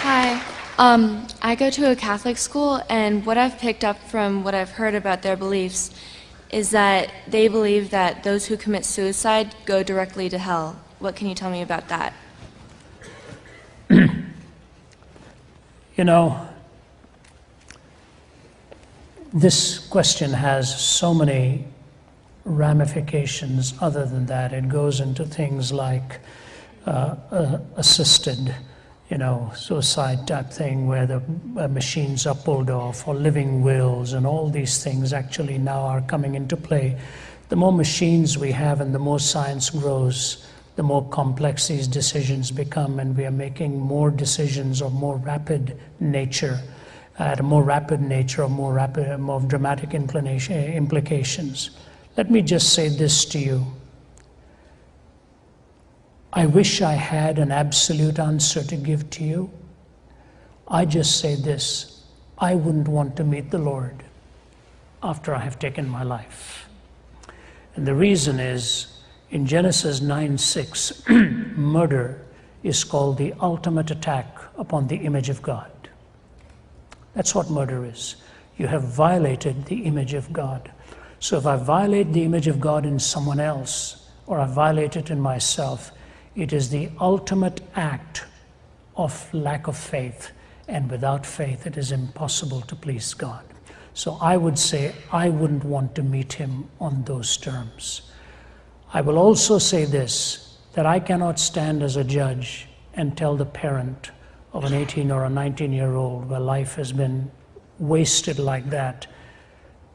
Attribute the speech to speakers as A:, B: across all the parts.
A: Hi. I go to a Catholic school, and what I've picked up from what I've heard about their beliefs is that they believe that those who commit suicide go directly to hell. What can you tell me about that?
B: You know, this question has so many ramifications other than that. It goes into things like assisted, suicide type thing where the machines are pulled off, or living wills, and all these things actually now are coming into play. The more machines we have and the more science grows, the more complex these decisions become, and we are making more decisions of more rapid nature, or more dramatic implications. Let me just say this to you. I wish I had an absolute answer to give to you. I just say this: I wouldn't want to meet the Lord after I have taken my life. And the reason is, in Genesis 9:6, murder is called the ultimate attack upon the image of God. That's what murder is. You have violated the image of God. So if I violate the image of God in someone else, or I violate it in myself, it is the ultimate act of lack of faith. And without faith, it is impossible to please God. So I would say I wouldn't want to meet him on those terms. I will also say this, that I cannot stand as a judge and tell the parent of an 18 or a 19-year-old where life has been wasted like that,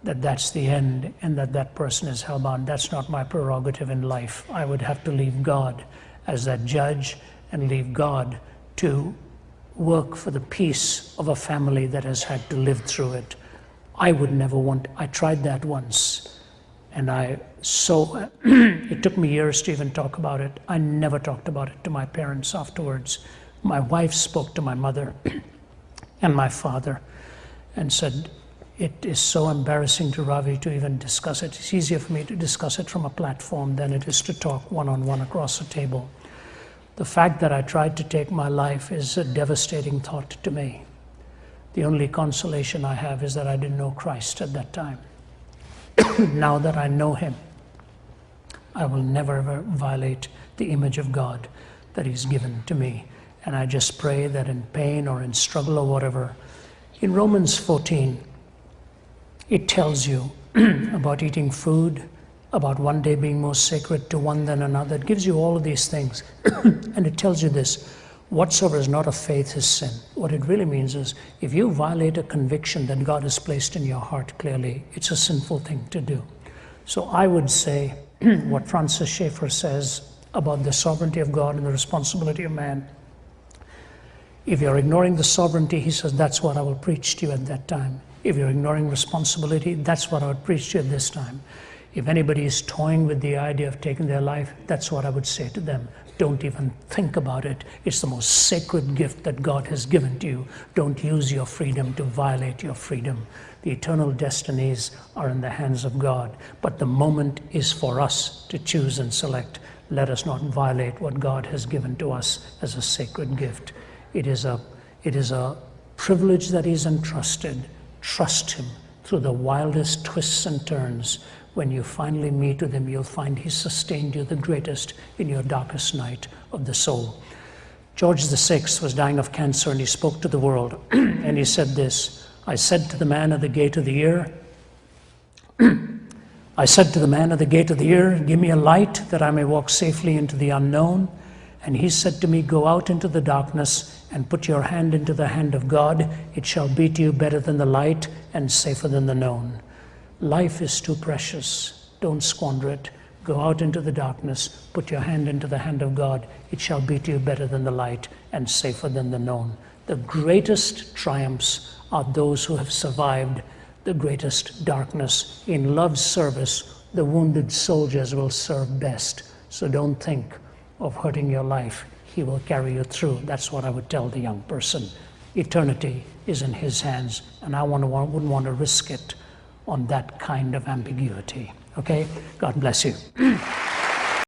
B: that's the end and that person is hellbound. That's not my prerogative in life. I would have to leave God as that judge and leave God to work for the peace of a family that has had to live through it. I would never want, I tried that once, and it took me years to even talk about it. I never talked about it to my parents afterwards. My wife spoke to my mother and my father and said, it is so embarrassing to Ravi to even discuss it. It's easier for me to discuss it from a platform than it is to talk one-on-one across a table. The fact that I tried to take my life is a devastating thought to me. The only consolation I have is that I didn't know Christ at that time. Now that I know him, I will never ever violate the image of God that he's given to me. And I just pray that in pain or in struggle or whatever, in Romans 14, it tells you about eating food, about one day being more sacred to one than another. It gives you all of these things. And it tells you this: whatsoever is not of faith is sin. What it really means is, if you violate a conviction that God has placed in your heart clearly, it's a sinful thing to do. So I would say what Francis Schaeffer says about the sovereignty of God and the responsibility of man. If you're ignoring the sovereignty, he says, that's what I will preach to you at that time. If you're ignoring responsibility, that's what I would preach to you at this time. If anybody is toying with the idea of taking their life, that's what I would say to them. Don't even think about it. It's the most sacred gift that God has given to you. Don't use your freedom to violate your freedom. The eternal destinies are in the hands of God, but the moment is for us to choose and select. Let us not violate what God has given to us as a sacred gift. It is a privilege that is entrusted. Trust him through the wildest twists and turns. When you finally meet with him, you'll find he sustained you the greatest in your darkest night of the soul. George VI was dying of cancer, and he spoke to the world, and he said this: I said to the man at the gate of the ear, give me a light that I may walk safely into the unknown. And he said to me, go out into the darkness and put your hand into the hand of God. It shall be to you better than the light and safer than the known. Life is too precious. Don't squander it. Go out into the darkness, put your hand into the hand of God. It shall be to you better than the light and safer than the known. The greatest triumphs are those who have survived the greatest darkness. In love's service, the wounded soldiers will serve best. So don't think of hurting your life. He will carry you through. That's what I would tell the young person. Eternity is in his hands, and I wouldn't want to risk it on that kind of ambiguity. Okay? God bless you.